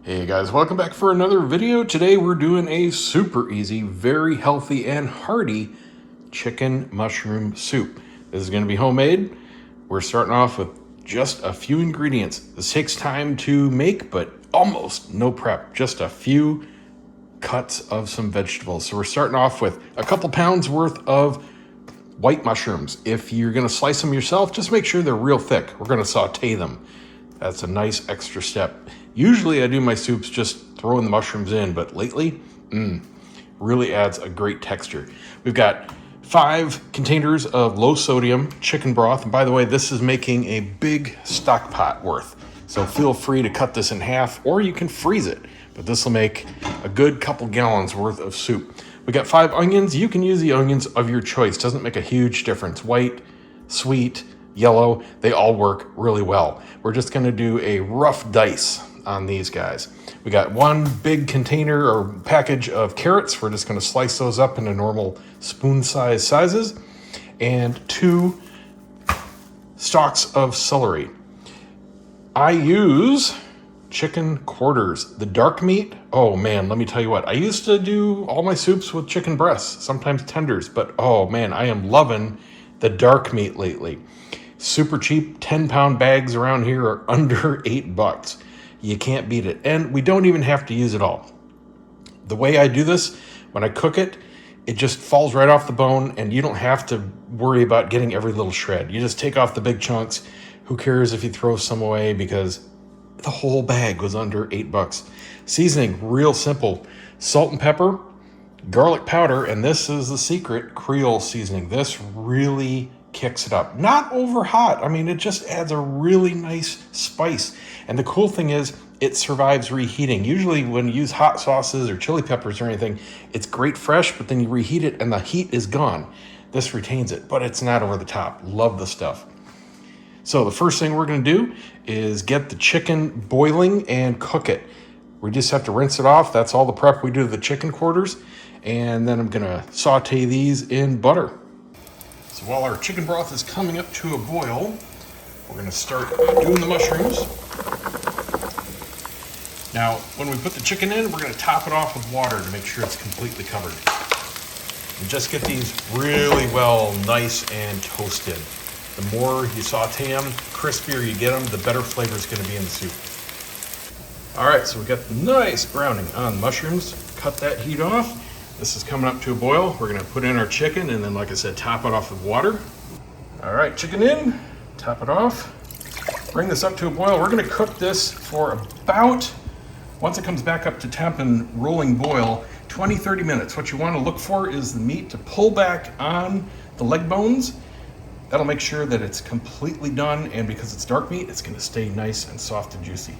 Hey guys, welcome back for another video. Today we're doing a super easy, very healthy and hearty chicken mushroom soup. This is going to be homemade. We're starting off with just a few ingredients. This takes time to make, but almost no prep. Just a few cuts of some vegetables. So we're starting off with a couple pounds worth of white mushrooms. If you're going to slice them yourself, just make sure they're real thick. We're going to saute them. That's a nice extra step. Usually I do my soups just throwing the mushrooms in, but lately, really adds a great texture. We've got 5 containers of low sodium chicken broth. And by the way, this is making a big stock pot worth. So feel free to cut this in half or you can freeze it, but this will make a good couple gallons worth of soup. We got 5 onions. You can use the onions of your choice. Doesn't make a huge difference. White, sweet, yellow, they all work really well. We're just gonna do a rough dice on these guys. We got 1 big container or package of carrots. We're just gonna slice those up into normal spoon-sized sizes, and 2 stalks of celery. I use chicken quarters. The dark meat, oh man, let me tell you what. I used to do all my soups with chicken breasts, sometimes tenders, but oh man, I am loving the dark meat lately. Super cheap, 10-pound bags around here are under $8. You can't beat it. And we don't even have to use it all. The way I do this, when I cook it, it just falls right off the bone and you don't have to worry about getting every little shred. You just take off the big chunks. Who cares if you throw some away, because the whole bag was under $8. Seasoning, real simple. Salt and pepper, garlic powder, and this is the secret, Creole seasoning. This really kicks it up. Not over hot. I mean, it just adds a really nice spice. And the cool thing is it survives reheating. Usually when you use hot sauces or chili peppers or anything, it's great fresh, but then you reheat it and the heat is gone. This retains it, but it's not over the top. Love the stuff. So the first thing we're going to do is get the chicken boiling and cook it. We just have to rinse it off. That's all the prep we do to the chicken quarters. And then I'm going to saute these in butter. So while our chicken broth is coming up to a boil, we're going to start doing the mushrooms. Now, when we put the chicken in, we're going to top it off with water to make sure it's completely covered. And just get these really well nice and toasted. The more you saute them, the crispier you get them, the better flavor is going to be in the soup. All right, so we got the nice browning on the mushrooms. Cut that heat off. This is coming up to a boil. We're gonna put in our chicken and then, like I said, top it off with water. All right, chicken in, top it off. Bring this up to a boil. We're gonna cook this for about, once it comes back up to temp and rolling boil, 20-30 minutes. What you wanna look for is the meat to pull back on the leg bones. That'll make sure that it's completely done, and because it's dark meat, it's gonna stay nice and soft and juicy.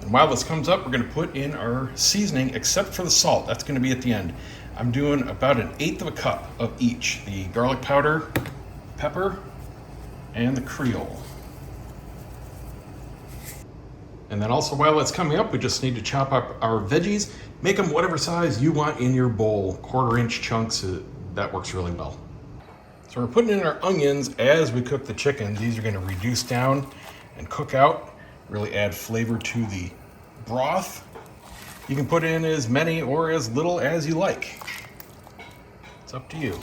And while this comes up, we're gonna put in our seasoning, except for the salt. That's gonna be at the end. I'm doing about 1/8 of a cup of each. The garlic powder, pepper, and the creole. And then also while it's coming up, we just need to chop up our veggies. Make them whatever size you want in your bowl. 1/4-inch chunks, that works really well. So we're putting in our onions as we cook the chicken. These are gonna reduce down and cook out. Really add flavor to the broth. You can put in as many or as little as you like. It's up to you.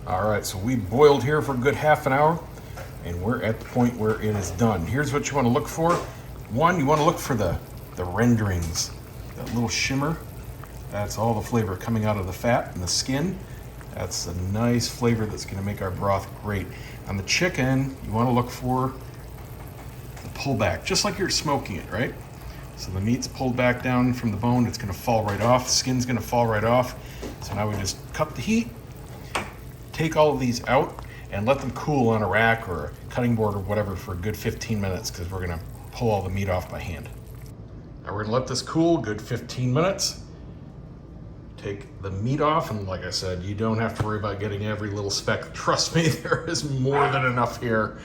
All right, so we boiled here for a good half an hour and we're at the point where it is done. Here's what you want to look for. 1, you want to look for the renderings, that little shimmer. That's all the flavor coming out of the fat and the skin. That's a nice flavor that's going to make our broth great. On the chicken, you want to look for pull back, just like you're smoking it, right? So the meat's pulled back down from the bone, it's gonna fall right off, skin's gonna fall right off. So now we just cut the heat, take all of these out, and let them cool on a rack or a cutting board or whatever for a good 15 minutes, because we're gonna pull all the meat off by hand. Now we're gonna let this cool, good 15 minutes. Take the meat off, and like I said, you don't have to worry about getting every little speck. Trust me, there is more than enough here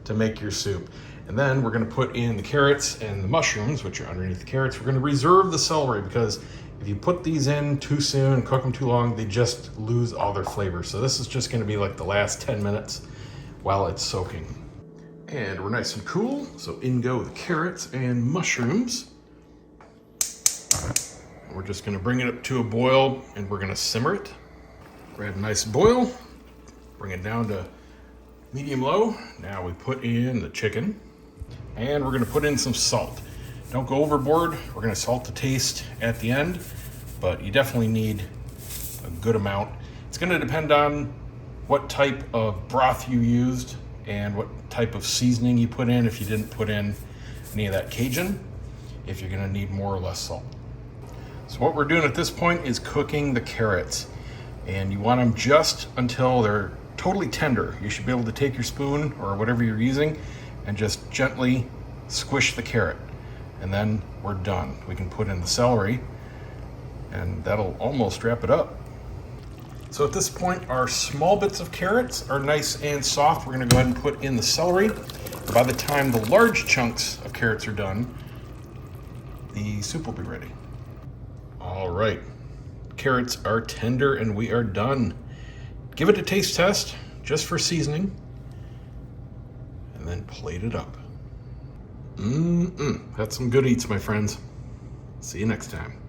to make your soup. And then we're gonna put in the carrots and the mushrooms, which are underneath the carrots. We're gonna reserve the celery, because if you put these in too soon, cook them too long, they just lose all their flavor. So this is just gonna be like the last 10 minutes while it's soaking. And we're nice and cool, so in go the carrots and mushrooms. We're just gonna bring it up to a boil and we're gonna simmer it. We're at a nice boil, bring it down to medium low. Now we put in the chicken and we're gonna put in some salt. Don't go overboard. We're gonna salt to taste at the end, but you definitely need a good amount. It's gonna depend on what type of broth you used and what type of seasoning you put in if you didn't put in any of that Cajun, if you're gonna need more or less salt. So what we're doing at this point is cooking the carrots, and you want them just until they're totally tender. You should be able to take your spoon or whatever you're using and just gently squish the carrot, and then we're done. We can put in the celery and that'll almost wrap it up. So at this point, our small bits of carrots are nice and soft. We're gonna go ahead and put in the celery. By the time the large chunks of carrots are done, the soup will be ready. All right, carrots are tender and we are done. Give it a taste test just for seasoning and then plate it up. That's some good eats, my friends. See you next time.